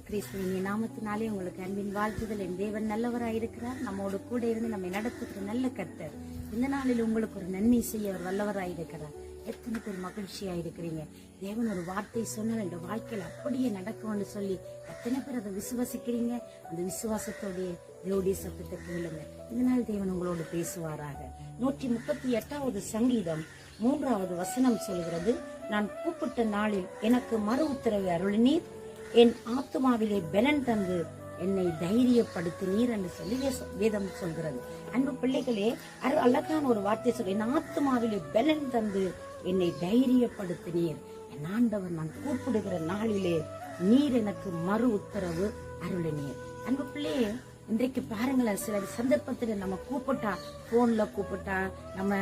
கிறிஸ்துவின் நாமத்தினாலே உங்களுக்கு அன்பின் வாழ்த்துதல். என் தேவன் நல்லவராயிருக்கிறார். நம்மோடு கூட இருந்து நம்மை நடத்துகிற நல்ல கர்த்தர். இந்த நாளில் உங்களுக்கு ஒரு நன்மை செய்ய அவர் வல்லவராயிருக்கிறார். எத்தனை பேர் மகிழ்ச்சியா இருக்கிறீங்க? தேவன் ஒரு வார்த்தை சொன்னால் இந்த வாழ்க்கையில அப்படியே நடக்கும்னு சொல்லி எத்தனை பேர் அதை விசுவாசிக்கிறீங்க? அந்த விசுவாசத்தோடைய தேவனுடைய சத்தத்தை கேளுங்க. இதனால் தேவன் உங்களோடு பேசுவாராக. 138வது சங்கீதம் 3வது வசனம் சொல்கிறது, நான் கூப்பிட்ட நாளில் எனக்கு மறு உத்தரவு அருளினீர், என் ஆத்துமாவிலே பலன் தந்து என்னை தைரியப்படுத்தினீர் என்று சொல்லி வேதம் சொல்கிறது. அன்பு பிள்ளைகளே, அழகான ஒரு வார்த்தை சொல்லி, என் ஆத்துமாவிலே பலன் தந்து என்னை தைரியப்படுத்தினீர். என் ஆண்டவர் நான் கூப்பிடுகிற நாளிலே நீர் எனக்கு மறு உத்தரவு அருளினீர். அன்பு பிள்ளையே, இன்றைக்கு பாருங்களேன், சில சந்தர்ப்பத்துல நம்ம கூப்பிட்டா, போன்ல கூப்பிட்டா, நம்ம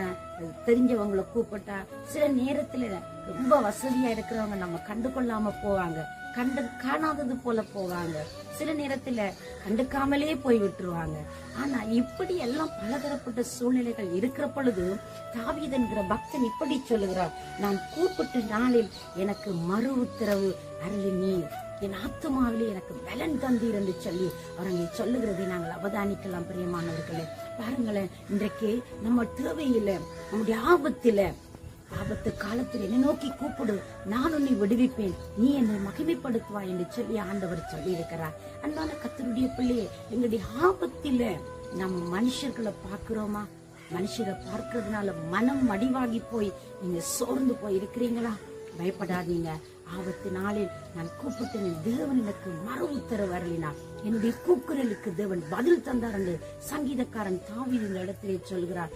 தெரிஞ்சவங்களை கூப்பிட்டா, சில நேரத்துல ரொம்ப வசதியா இருக்கிறவங்க நம்ம கண்டுகொள்ளாம போவாங்க, காணாதது போல போவாங்க, சில நேரத்துல கண்டுக்காமலே போய் விட்டுருவாங்க. ஆனா இப்படி எல்லாம் பலதரப்பட்ட சூழ்நிலைகள் இருக்கிற பொழுது தாவீது என்கிற பக்தன் இப்படி சொல்லுகிறார், நான் கூப்பிட்ட நாளில் எனக்கு மறு உத்தரவு அருளினீர், என் ஆத்துமாவிலே எனக்கு பலன் தந்தீர் என்று சொல்லி அவரை சொல்லுகிறதை நாங்கள் அவதானிக்கலாம். பிரியமானவர்களே, பாருங்களேன், இன்றைக்கு நம்ம தேவையில்லை, நம்முடைய ஆபத்து காலத்தில் என்னை நோக்கி கூப்பிடு, நான் உன்னை விடுவிப்பேன், நீ என்னை மகிமைப்படுத்துவாய் என்று சொல்லி ஆண்டவர் சொல்லி இருக்கிறார். அன்பான கர்த்தருடைய பிள்ளையே, எங்களுடைய ஆபத்தில நம்ம மனுஷர்களை பார்க்கிறோமா? மனுஷரை பார்க்கறதுனால மனம் மடிவாகி போய் நீங்க சோர்ந்து போய் இருக்கிறீங்களா? பயப்படாதீங்க. ஆபத்து நாளில் நான் கூப்பிட்டேன், தேவன் எனக்கு மறு உத்தரவு அருளினார், என்னுடைய கூக்குரலுக்கு தேவன் பதில் தந்தார் என்று சங்கீதக்காரன் தாவீது இந்த இடத்திலே சொல்கிறார்.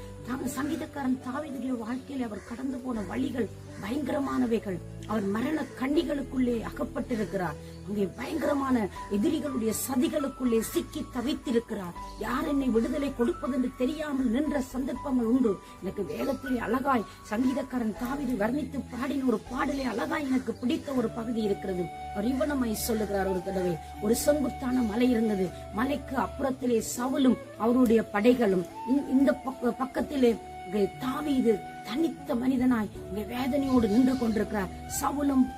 சங்கீதக்காரன் தாவீதுடைய வாழ்க்கையில் அவர் கடந்து போன வழிகள் பயங்கரமானவைகள். அவர் மரண கண்ணிகளுக்குள்ளே அகப்பட்டிருக்கிறார். அங்கே பயங்கரமான எதிரிகளுடைய சதிகளுக்குள்ளே சிக்கி தவித்திருக்கிறார். யார் என்னை விடுதலை கொடுப்பது என்று தெரியாமல் நின்ற சந்தர்ப்பங்கள் உண்டு. எனக்கு வேதத்திலே அழகாய் சங்கீதக்காரன் தாவீது வர்ணித்து பாடின ஒரு பாடலே அழகாய் எனக்கு பிடித்த ஒரு பகுதி இருக்கிறது. அவர் இவ்வனமாய் சொல்லுகிறார், ஒரு தடவை ஒரு செங்குத்தான மலை இருந்தது. மலைக்கு அப்புறத்திலே சவுலும் அவருடைய படைகளும், இந்த பக்கத்திலே தாவீது தனித்த மனிதனாய் வேதனையோடு நின்று கொண்டிருக்கிறார்.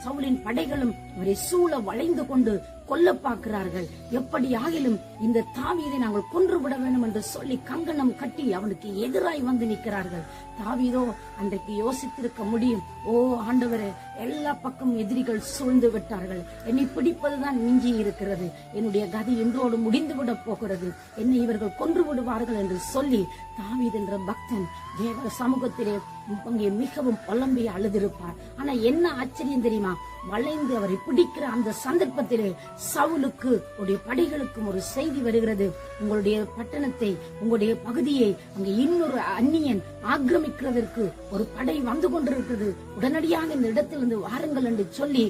சவுலின் படைகளும் அவரை சூழ வளைந்து கொண்டு கொல்ல பார்க்கிறார்கள். எப்படி ஆகிலும் இந்த தாவீதை நாங்கள் கொன்று விட வேண்டும் என்று சொல்லி கங்கணம் கட்டி அவனுக்கு எதிராய் வந்து நிற்கிறார்கள். தாவீதோ அன்றைக்கு யோசித்திருக்க முடியும், ஓ ஆண்டவரே, எல்லா பக்கம் எதிரிகள் சூழ்ந்து விட்டார்கள், என்னை பிடிப்பதுதான் மிஞ்சி இருக்கிறது, என்னுடைய கதை இன்றோடு முடிந்து விட போகிறது, என்னை இவர்கள் கொன்று விடுவார்கள் என்று சொல்லி தாவீது என்ற பக்தன் தேவ சமூகத்திலே அங்கே மிகவும் புலம்பி அழுதிருப்பார். ஆனா என்ன ஆச்சரியம் தெரியுமா? வளைந்து அவரை பிடிக்கிற அந்த சந்தர்ப்பத்திலே சவுலுக்கு உடைய படைகளுக்கும் ஒரு செய்தி வருகிறது, உங்களுடைய பட்டணத்தை, உங்களுடைய பகுதியை அங்கே இன்னொரு அந்நியன் ஆக்கிரமிக்கிறதற்கு ஒரு படை வந்து கொண்டிருக்கிறது, உடனடியாக இந்த இடத்திலிருந்து வாருங்கள் என்று சொல்லி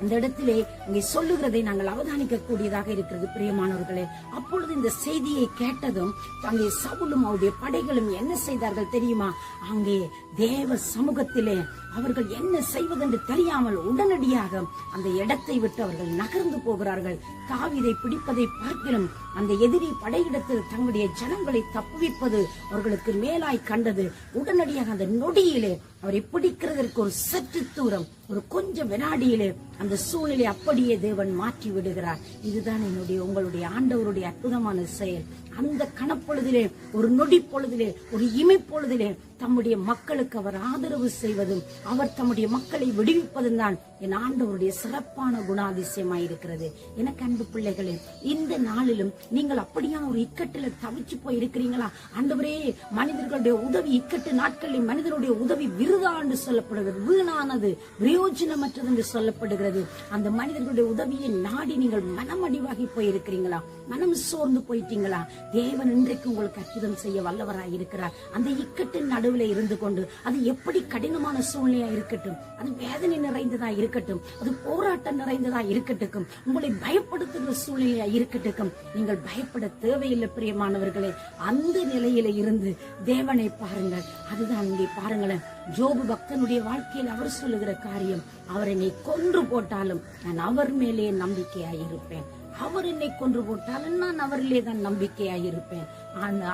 அந்த இடத்திலே அங்கே சொல்லுகிறதை நாங்கள் அவதானிக்க கூடியதாக இருக்கிறது. பிரியமானவர்களே, அப்பொழுது இந்த செய்தியை கேட்டதும் அங்கே சவுலும் அவருடைய படைகளும் என்ன செய்தார்கள் தெரியுமா? அங்கே தேவ சமூகத்திலே அவர்கள் என்ன செய்வதென்று தெரியாமல் உடனடியாக அந்த இடத்தை விட்டு அவர்கள் நகர்ந்து போகிறார்கள். தாவீதை பிடிப்பதை பார்க்கிலும் அந்த எதிரி படையிடத்தில் தங்களுடைய ஜனங்களை தப்புவிப்பது அவர்களுக்கு மேலாய் கண்டது. உடனடியாக அந்த நொடியிலே அவரை பிடிக்கிறதற்கு ஒரு சற்று தூரம், ஒரு கொஞ்சம் வினாடியிலே அந்த சூழ்நிலை அப்படியே தேவன் மாற்றி விடுகிறார். இதுதான் உங்களுடைய ஆண்டவருடைய அற்புதமான செயல். அந்த கணப்பொழுதிலே, ஒரு நொடி பொழுதிலே, ஒரு இமைப்பொழுதிலே தம்முடைய மக்களுக்கு அவர் ஆதரவு செய்வதும் அவர் தம்முடைய மக்களை விடுவிப்பதும் தான் என் ஆண்டவருடைய சிறப்பான குணாதிசயமாயிருக்கிறது. எனக்கு அன்பு பிள்ளைகளே, இந்த நாளிலும் நீங்கள் அப்படியா ஒரு இக்கட்டில தவிச்சு போய் இருக்கிறீங்களா? ஆண்டவரே, மனிதர்களுடைய உதவி இக்கட்டு நாட்களில் மனிதனுடைய உதவி விருதா என்று சொல்லப்படுகிறது, வீணானது, பிரயோஜனமற்றது என்று சொல்லப்படுகிறது. அந்த மனிதர்களுடைய உதவியை நாடி நீங்கள் மனமடிவாகி போயிருக்கிறீங்களா? மனம் சோர்ந்து போயிட்டீங்களா? தேவன் இன்றைக்கு உங்களுக்கு அற்புதம் செய்ய வல்லவராய் இருக்கிறார். அந்த இக்கட்டின் நடுவில் இருந்து கொண்டு, அது எப்படி கடினமான சூழ்நிலையா இருக்கட்டும், அது வேதனை நிறைந்ததா இருக்கட்டும், அது போராட்டம் நிறைந்ததா இருக்கட்டும், உங்களை பயப்படுத்துகிற சூழ்நிலையா இருக்கட்டும், நீங்கள் பயப்பட தேவையில்லை. பிரியமானவர்களே, அந்த நிலையில இருந்து தேவனை பாருங்கள். அதுதான் இங்கே பாருங்களேன், ஜோபு பக்தனுடைய வாழ்க்கையில் அவர் சொல்லுகிற காரியம், அவர் என்னை கொன்று போட்டாலும் நான் அவர் மேலே நம்பிக்கையாயிருப்பேன், அவர் என்னை கொன்று போட்டாலும் நான் அவரிலே தான் நம்பிக்கையாயிருப்பேன்.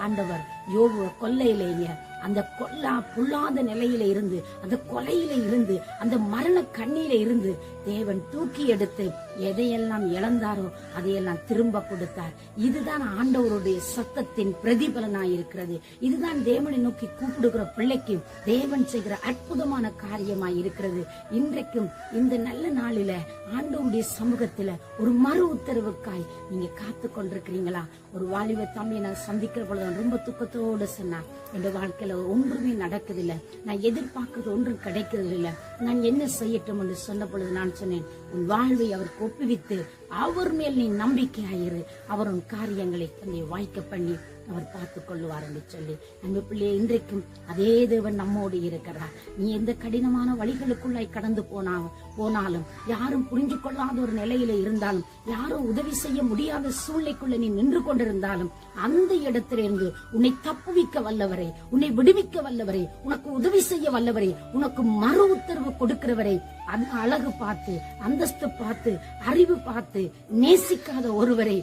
ஆண்டவர் யோபு கொல்லையிலேயே அந்த பொல்லாத நிலையில இருந்து, அந்த கொலையில இருந்து, அந்த மரண கண்ணியில இருந்து தேவன் தூக்கி எடுத்து எதையெல்லாம் இழந்தாரோ அதையெல்லாம் திரும்ப கொடுத்தார். இதுதான் ஆண்டவருடைய சத்தத்தின் பிரதிபலனாயிருக்கிறது. இதுதான் தேவனை நோக்கி கூப்பிடுகிற பிள்ளைக்கு தேவன் செய்கிற அற்புதமான காரியமாய் இருக்கிறது. இன்றைக்கும் இந்த நல்ல நாளில ஆண்டவருடைய சமூகத்துல ஒரு மறு உத்தரவுக்காய் நீங்க காத்து கொண்டிருக்கிறீங்களா? ஒரு வாலிப தம்பியை நான் சந்திக்கிற பொழுது ரொம்ப துக்கத்தோடு சொன்னா, என் வாழ்க்கையில ஒன்றுமே நடக்குதில்லை, நான் எதிர்பார்க்கறது ஒன்றும் கிடைக்கிறதில்லை, நான் என்ன செய்யட்டும் என்று சொன்ன பொழுது நான் சொன்னேன், உன் வாழ்வை அவருக்கு ஒப்புவித்து அவர் மேல் நீ நம்பிக்கையாயிரு, அவர் உன் காரியங்களை தன்னை வாய்க்க பண்ணி அவர் பார்த்துக் கொள்ளுவார் என்று சொல்லி, அன்பு பிள்ளையே, இன்றைக்கும் அதே தேவன் நம்மோடு இருக்கிறார். நீ எந்த கடினமான வழிகளுக்குள்ளாய் கடந்து போனாலும், யாரும் புரிஞ்சு கொள்ளாத ஒரு நிலையில இருந்தாலும், யாரும் உதவி செய்ய முடியாத சூழ்நிலைக்குள்ள நீ நின்று கொண்டிருந்தாலும், அந்த இடத்திலிருந்து உன்னை தப்புவிக்க வல்லவரை, உன்னை விடுவிக்க வல்லவரை, உனக்கு உதவி செய்ய வல்லவரை, உனக்கு மறு உத்தரவு கொடுக்கிறவரை, அழகு பார்த்து, அந்தஸ்து பார்த்து, அறிவு பார்த்து நேசிக்காத ஒருவரை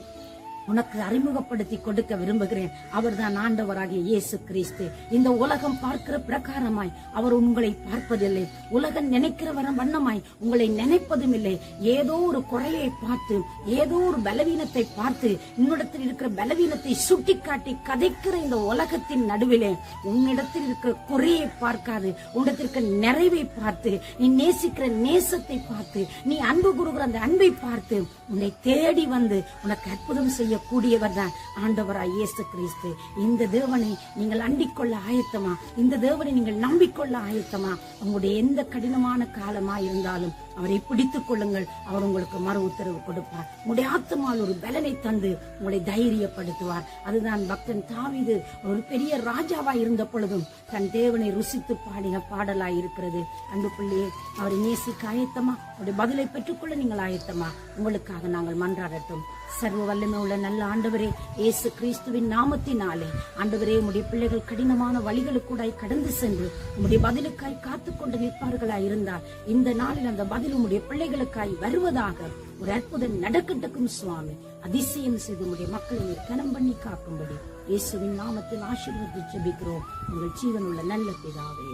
உனக்கு அறிமுகப்படுத்தி கொடுக்க விரும்புகிறேன். அவர்தான் ஆண்டவராகிய இயேசு கிறிஸ்து. இந்த உலகம் பார்க்கிற பிரகாரமாய் அவர் உங்களை பார்ப்பதில்லை. உலகம் நினைக்கிற வண்ணமாய் உங்களை நினைப்பதும் இல்லை. ஏதோ ஒரு குறையை பார்த்து, ஏதோ ஒரு பலவீனத்தை பார்த்து, உன்னிடத்தில் இருக்கிற பலவீனத்தை சுட்டிக்காட்டி கதைக்கிற இந்த உலகத்தின் நடுவிலே உன்னிடத்தில் இருக்கிற குறையை பார்க்காது, உன்னிடத்தில் இருக்கிற நிறைவை பார்த்து, நீ நேசிக்கிற நேசத்தை பார்த்து, நீ அன்பு கூறுகிற அந்த அன்பை பார்த்து உன்னை தேடி வந்து உனக்கு அற்புதம் செய்ய கூடியவர் தான் ஆண்டவராய் இயேசு கிறிஸ்து. இந்த தேவனை நீங்கள் அண்டிக்கொள்ள ஆயத்தமா? இந்த தேவனை நீங்கள் நம்பிக்கொள்ள ஆயத்தமா? உங்களுடைய எந்த கடினமான காலமா இருந்தாலும் அவரை பிடித்துக் கொள்ளுங்கள். அவர் உங்களுக்கு மறு உத்தரவு கொடுப்பார். உங்களுடைய ஆத்மாவில் ஒரு பலனை தந்து உங்களை தைரியப்படுத்துவார். அதுதான் பக்தன் தாவீது ஒரு பெரிய ராஜாவாய் இருந்த பொழுதும் தன் தேவனை ருசித்து பாடின பாடலாய் இருக்கிறது. அன்பு பிள்ளையே, அவரை நேசிக்க ஆயத்தமா? அவருடைய பதிலை பெற்றுக்கொள்ள நீங்கள் ஆயத்தமா? உங்களுக்காக நாங்கள் மன்றாடட்டும். சர்வ வல்லமை உள்ள நல்ல ஆண்டவரே, இயேசு கிறிஸ்துவின் நாமத்தினாலே ஆண்டவரே, உம்முடைய பிள்ளைகள் கடினமான வழிகளுக்கூடாய் கடந்து சென்று உம்முடைய பதிலுக்காய் காத்துக்கொண்டு நிற்பார்களாய் இருந்தால், இந்த நாளில் அந்த பதில் உம்முடைய பிள்ளைகளுக்காய் வருவதாக ஒரு அற்புதம் நடக்கட்டும் சுவாமி. அதிசயம் செய்து உம்முடைய மக்களை கனம் பண்ணி காக்கும்படி இயேசுவின் நாமத்தில் ஆசீர்வதித்து ஜெபிக்கிறோம், உங்கள் ஜீவனுள்ள நல்ல பிதாவே.